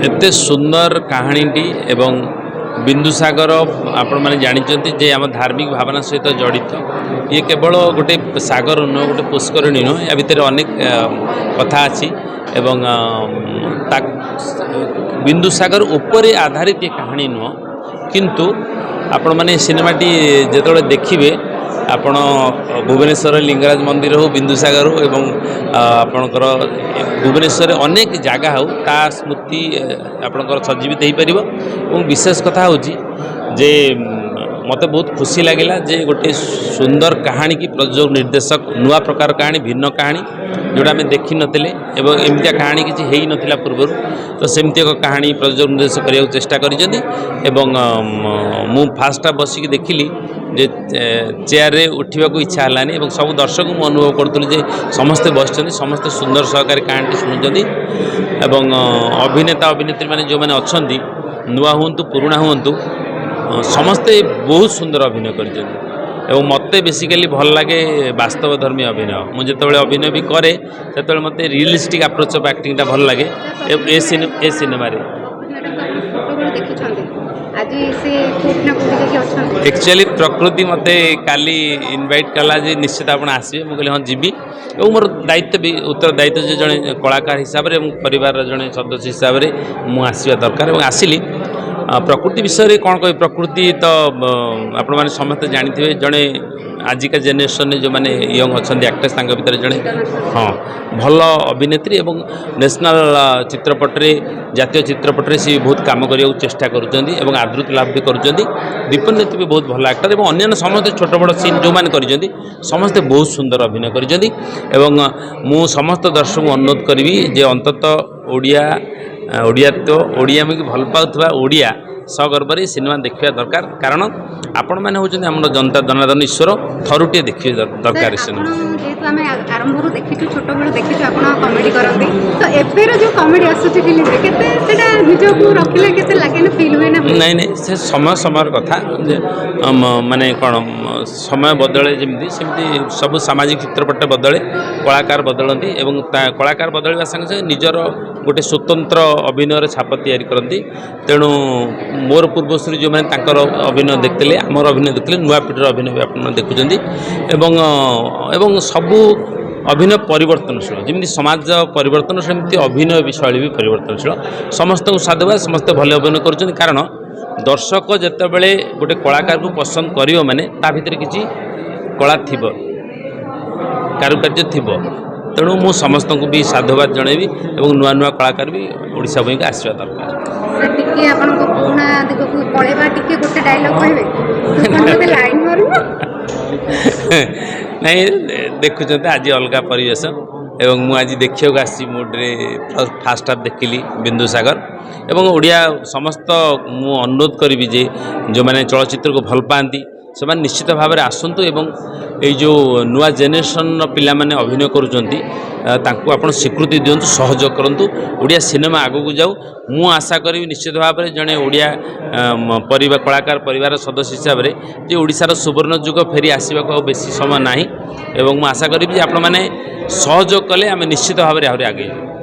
एते सुंदर कहानीटी एवं बिंदुसागर आपण मैंने जानते जे आम धार्मिक भावना सहित जड़ित ये केवल गोटे सागर नुह गोटे पुष्करणी नुह या भितर अनेक कथा अच्छी एवं बिंदुसागर उपरे आधारित ये कहानी नुह किंतु आपण मैंने सिनेमाटी जो देखिए आपण भुवनेश्वर लिंगराज मंदिर हो बिंदुसागर हो एवं आपणकर भुवनेश्वर अनेक जगह हो ता स्मृति आपणकर सजीवित हो पार और विशेष कथा हूँ जे मत बहुत खुशी लगे जे गोटे सुंदर कहानी की प्रयोजक निर्देशक नुआ प्रकार कहानी भिन्न कहानी जोड़ा आम देखी नथिले एवं एमतिया कहानी किसी है नथिला पूर्व तो सेमती एक कहानी प्रयोजक निर्देशक करने चेष्टा करिसेंती एवं मु फास्ट बसिक देखिली जे चेयर रे उठा इच्छा है और सब दर्शक मुझे अनुभव करूँ समस्ते बस समस्ते सुंदर सहकारी कहानी शुणुंट एवं अभिनेता अभिनेत्री मैंने जो मैंने अच्छा नुआ हूँ पुराणा हूँ समस्ते बहुत सुंदर अभिनय कर मत बेसिकली भल लगे वास्तव धर्मी अभिनय मुझे अभिनय भी करे से मत रियलिस्टिक अप्रोच ऑफ एक्टिंग भल लगे ए सिनेमा एक्चुअली प्रकृति मत काली इनवाइट कला जे निश्चित आप आसवे मुझे हाँ जीवी और मोर दायित्व भी उत्तरदायित्व जो जड़े कलाकार हिसाब से परिवार जड़े सदस्य हिसाब से मुझे दरकार और आसिली प्रकृति विषय कौन कह प्रकृति तो आपण मैंने समस्त जानी जड़े आजिका जेनेरेशन जो मैंने यंग अच्छा एक्ट्रेस भर जड़े हाँ भल अभिनेत्री एवं नेशनल चित्रपट जातीय चित्रपट सी बहुत काम करने चेष्टा करुँच आदृत लाभ भी करुँच दीपन नेत्री भी बहुत भल एक्टर और अन्य समस्त छोट बड़ सीन जो मैंने कर समस्ते बहुत सुंदर अभिनय कर समस्त दर्शक अनुरोध करी जे अंततः ओडिया तो ओडिया में भल पाउथबा ओडिया सगर्व सिनेमा देखा दरकार कारण आपण मैंने हूँ आम जनता जनार्दन ईश्वर थरुटे देखिए दरकार सिनेमा आरंभ देखी छोट बेलू देखी कमेडी करते तो एबेर जो कमेडी आसुची फिल्म रे केते सेटा निजको रखिले केते लागे फील हुए ना नहीं नहीं से समय कथा माने कौन समय बदले जमी सेमती सब सामाजिक चित्रपट बदले कलाकार बदलती एवं कलाकार बदलवा संगे निजर गोटे स्वतंत्र अभिनय छाप तैयारी करती तेणु मोर पूर्वश्री जो मैंने अभिनय देखते आमर अभिनय देखते नुआ पीढ़ी अभिनय भी आप देखुं सबू अभिनय परिवर्तनशील जमी समाज परिवर्तन सेमती अभिनय भी शैली भी परिवर्तनशील समस्त को साधुवाद समस्ते भले अभिनय कर कारण दर्शक जितेबले गोटे कलाकार को पसंद कर माने ता भीतर किसी कला थी कारुकार्य थी तेणु मु समस्त को भी साधुवाद जनइबी और नुआ नुआ कलाकार भी ओडिशा बई आसवा दरकार नहीं देखुं आज अलग परिवेश एवं मु आज देखा आसी मुड्रे फास्ट हाफ देखिली बिंदुसागर एवं ओडिया समस्त मु अनुरोध करी जे जो मैंने चलचित्र को भल पाती से निश्चित भाव में आसतु एवं ये जो नुआ जेनेरेशन पिला माने अभिनय करुँच स्वीकृति दिंतु सहयोग करूँ ओडिया सिनेमा आगू जाऊ मु आशा करी निश्चित भाव में जड़े ओडिया परिवार कलाकार परिवार सदस्य हिसाब से जे ओडिशार सुवर्ण जुग फेरी आसवाक बेसी समय ना एवं मु आशा करी आप सहयोग कले आम निश्चित भाव में आहरी आगे